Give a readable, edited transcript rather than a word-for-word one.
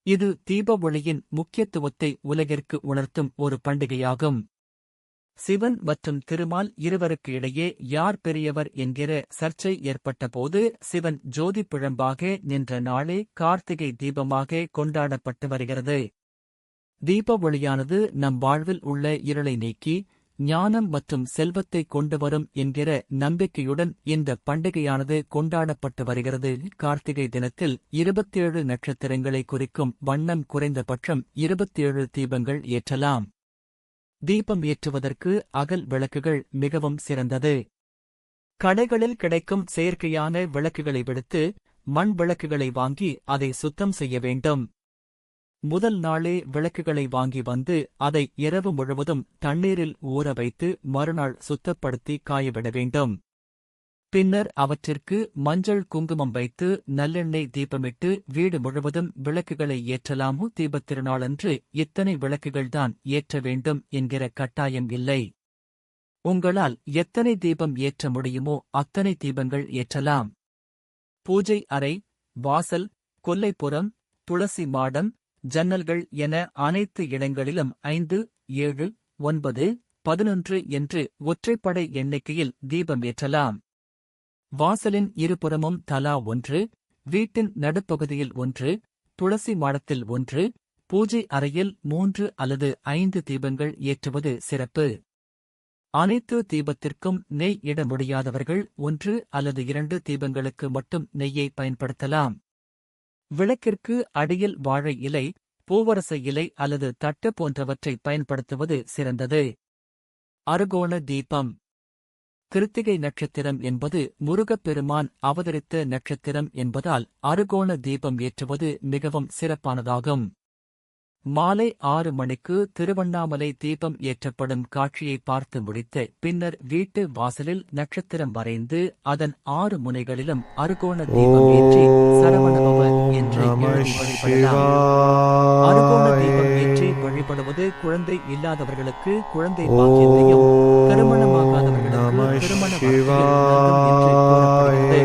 இது தீப ஒளியின் முக்கியத்துவத்தை உலகிற்கு உணர்த்தும் ஒரு பண்டிகையாகும். சிவன் மற்றும் திருமால் இருவருக்கு இடையே யார் பெரியவர் என்கிற சர்ச்சை ஏற்பட்டபோது சிவன் ஜோதி பிழம்பாக நின்ற நாளே கார்த்திகை தீபமாக கொண்டாடப்பட்டு வருகிறது. தீப ஒளியானது நம் வாழ்வில் உள்ள இருளை நீக்கி ஞானம் மற்றும் செல்வத்தை கொண்டு வரும் என்கிற நம்பிக்கையுடன் இந்த பண்டிகையானது கொண்டாடப்பட்டு வருகிறது. கார்த்திகை தினத்தில் 27 நட்சத்திரங்களை குறிக்கும் வண்ணம் குறைந்தபட்சம் 27 தீபங்கள் ஏற்றலாம். தீபம் ஏற்றுவதற்கு அகல் விளக்குகள் மிகவும் சிறந்தது. கடைகளில் கிடைக்கும் செயற்கையான விளக்குகளை விடுத்து மண் விளக்குகளை வாங்கி அதை சுத்தம் செய்ய வேண்டும். முதல் நாளே விளக்குகளை வாங்கி வந்து அதை இரவு முழுவதும் தண்ணீரில் ஊற வைத்து மறுநாள் சுத்தப்படுத்தி காயவிட வேண்டும். பின்னர் அவற்றிற்கு மஞ்சள் குங்குமம் வைத்து நல்லெண்ணெய் தீபமிட்டு வீடு முழுவதும் விளக்குகளை ஏற்றலாமோ. தீபத்திருநாளன்று இத்தனை விளக்குகள்தான் ஏற்ற வேண்டும் என்கிற கட்டாயம் இல்லை. உங்களால் எத்தனை தீபம் ஏற்ற முடியுமோ அத்தனை தீபங்கள் ஏற்றலாம். பூஜை அறை, வாசல், கொல்லைப்புறம், துளசி மாடம், ஜன்னல்கள் என அனைத்து இடங்களிலும் 5, 7, 9, 11 என்று ஒற்றைப்படை எண்ணிக்கையில் தீபம் ஏற்றலாம். வாசலின் இருபுறமும் தலா 1, வீட்டின் நடுப்பகுதியில் 1, துளசி மாடத்தில் 1, பூஜை அறையில் 3 அல்லது 5 தீபங்கள் ஏற்றுவது சிறப்பு. அனைத்து தீபத்திற்கும் நெய் இட முடியாதவர்கள் 1 அல்லது 2 தீபங்களுக்கு மட்டும் நெய்யை பயன்படுத்தலாம். விளக்கிற்கு அடியில் வாழை இலை, பூவரச இலை அல்லது தட்டு போன்றவற்றை பயன்படுத்துவது சிறந்தது. அறுகோண தீபம். கிருத்திகை நட்சத்திரம் என்பது முருகப்பெருமான் அவதரித்த நட்சத்திரம் என்பதால் அறுகோண தீபம் ஏற்றுவது மிகவும் சிறப்பானதாகும். மாலை 6 மணிக்கு திருவண்ணாமலை தீபம் ஏற்றப்படும் காட்சியை பார்த்து முடித்த பின்னர் வீட்டு வாசலில் நட்சத்திரம் வரைந்து அதன் 6 முனைகளிலும் அறுகோண தீபம் ஏற்றி சரவணபவ என்று எழுதி வழிபடலாம். அறுகோண தீபம் ஏற்றி வழிபடுவது குழந்தை இல்லாதவர்களுக்கு குழந்தை பாக்கியத்தையும், திருமணமாகாதவர்களுக்கு திருமண வாய்ப்பையும் என்று கூறப்படுகிறது.